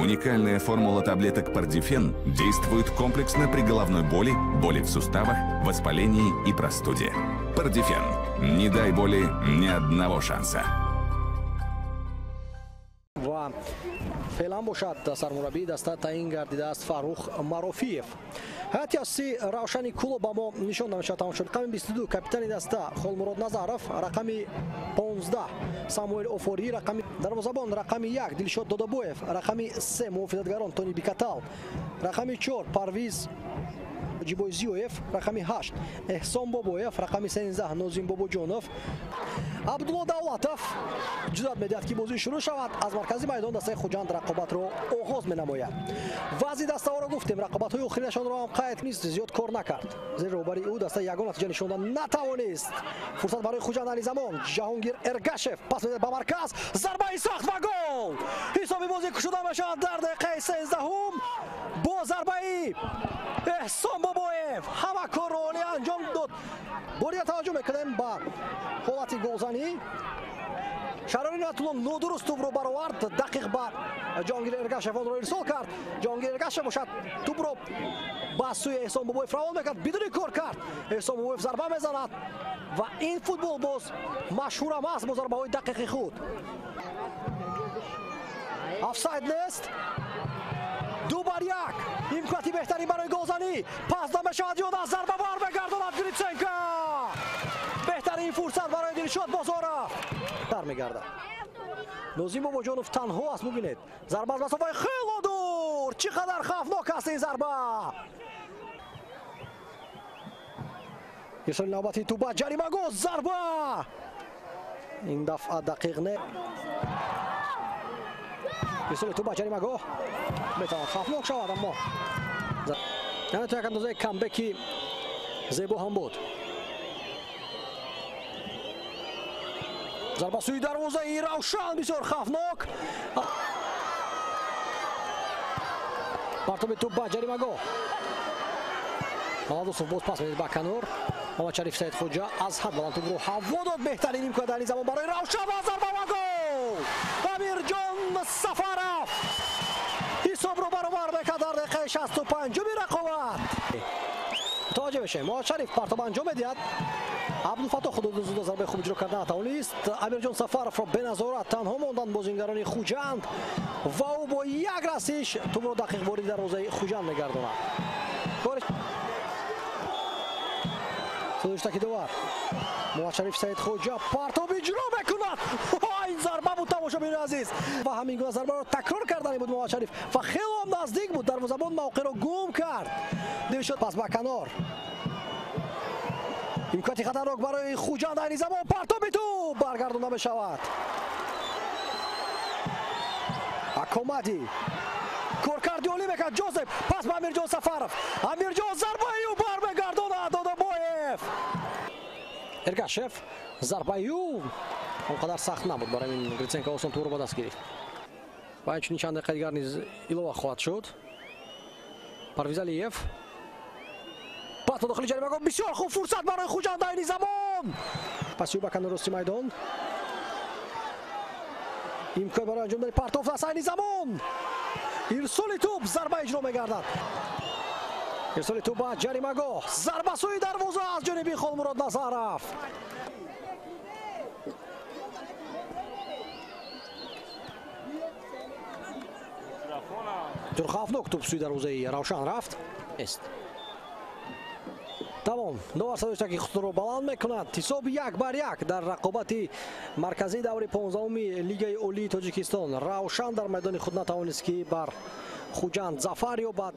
Уникальная формула таблеток Пардифен действует комплексно при головной боли, боли в суставах, воспалении и простуде. Пардифен. Не дай боли ни одного шанса. فعلا باشد سرمربی دسته تعیین گردیده است فروخ معروفیف. حتی اسی روشنی کلوب با ما نشان داده شد. تمام شد. رقم 22 کاپیتان دسته خالمراد نظرف، رقم 15 ساموئل اوفوری، رقم دروازه‌بان رقم 1 دلشاد دادابویف، رقم 3 محافظتگران تونی بیکاتال، رقم 4 پرویز جیبویزیوف، رقم 8 احسان بابویف، رقم 13 نازیم بابوجانوف. عبدالله دولتов جزات می‌دهد که بازی شروع شود. از مرکزی میدان دسته خوجند رقابت را آغاز می‌نماید. وضعی دسته ها را گفتیم، رقابت‌های آخرینشان را هم قید نیست، زیاد کار نکرد. زیرا روبروی او دسته یگان نتیجه نشاندن نتوانست. فرصت برای خوجند علی زمان، جهانگیر ارگاشف پاس می‌دهد به مرکز، ضربه سخت و گل. حسابی بازی شده می‌شود در دقیقه 13 با ضربه احسان بابویف همه کار را انجام داد. باید توجه می‌کنیم به حالت گلزنی. شراری نتونن نادرست توپ رو برآورد. دقیق بعد جهانگیر ارگاشف آن را ارسال کرد. جهانگیر ارگاشف باشد توپ رو به سوی احسان بابویف روان می‌کرد، بدون کار کرد. احسان بابویف ضربه می‌زند و این فوتبال باز مشهور هم است با ضربه‌های دقیق خود. آفساید نیست. 2-1 امکاناتی بهتری برای گلزنی. پاس داده می‌شود، یاد ضربه برمیگرداند گریتسنکا. بهترین فرصت برای دلشاد بازارا در میگردد. نازیم بابوجانوف تنها است. می‌بینید ضربه از مسافه خیلی دور. چقدر خوفناک است این ضربه. ارسال نوبتی تو با جریمه گل. ضربه این دفعه دقیق نه. ارسال تو با جریمه گل میتواند خوفناک شود، اما یعنی تو یک اندازه کامبکی زیبا هم بود. ضربه سوی دروازه ای روشن بسیار خوفناک. پرتاب توپ به جریمه گاه. محمد یوسف باز پاس می‌دهد به کنار. محمد شریف سید خوجا از حد بلند توپ رو هوا داد. بهترین امکان در این زمان برای روشن و ضربه و گل. امیرجان سفرов حساب رو برابر می‌کرد در دقیقه 65 رقابت. متوجه بشیم محمد شریف پرتاب انجام می‌دهد. عبدالفتاح خود ضربه خوب اجرا کردن نتوانست. امیرجان سفرов را به نظارت تنها ماندن بازیگران خوجند و او با یک رسش توپ را دقیق وارد دروازه خوجند می‌گرداند. سوزشتکی دوار محمد شریف سید خوجا پرتاب اجرا می‌کند. این ضربه بود تماشاگران عزیز و همین گونه ضربه را تکرار کردن بود محمد شریف و خیلی هم نزدیک بود. دروازه‌بان موقع را گم کرد. دیگه شد پس به کنار. امکاناتی خطرناک برای خوجند عین زمان. پرتاب توپ برگردانده می شود. اکومادی کارکردی عالی میکرد. جوزف پس به امیرجان سفرов. امیرجان ضربه او برمیگرداند دادابویف. ارگاشف ضربه او اونقدر سخت نبود برای این گریتسنکا آسان توپ رو با دست گرفت. و اینچنین چند دقیقه دیگر نیز ایلوه خواهد شد. پرویز علیف پاس به داخل جریمه گاه. بسیار خوب فرصت برای خوجند عین زمان. پس او به کنار راستی میدان. امکان برای انجام دادن پرتاب است عین زمان. ارسال توپ ضربه اجرا می‌گردد. ارسال توپ به جریمه گاه. ضربه سوی دروازه از جانب خالمراد نظرف. بسیار خوفناک توپ سوی دروازه روشن رفت. است. تمام نوار سازشتکی خود رو بلند میکند. حساب 1-1 در رقابت مرکزی دور 15 لیگ عالی تاجیکستان. روشن در میدان خود نتوانست که بر خوجند ظفر یابد.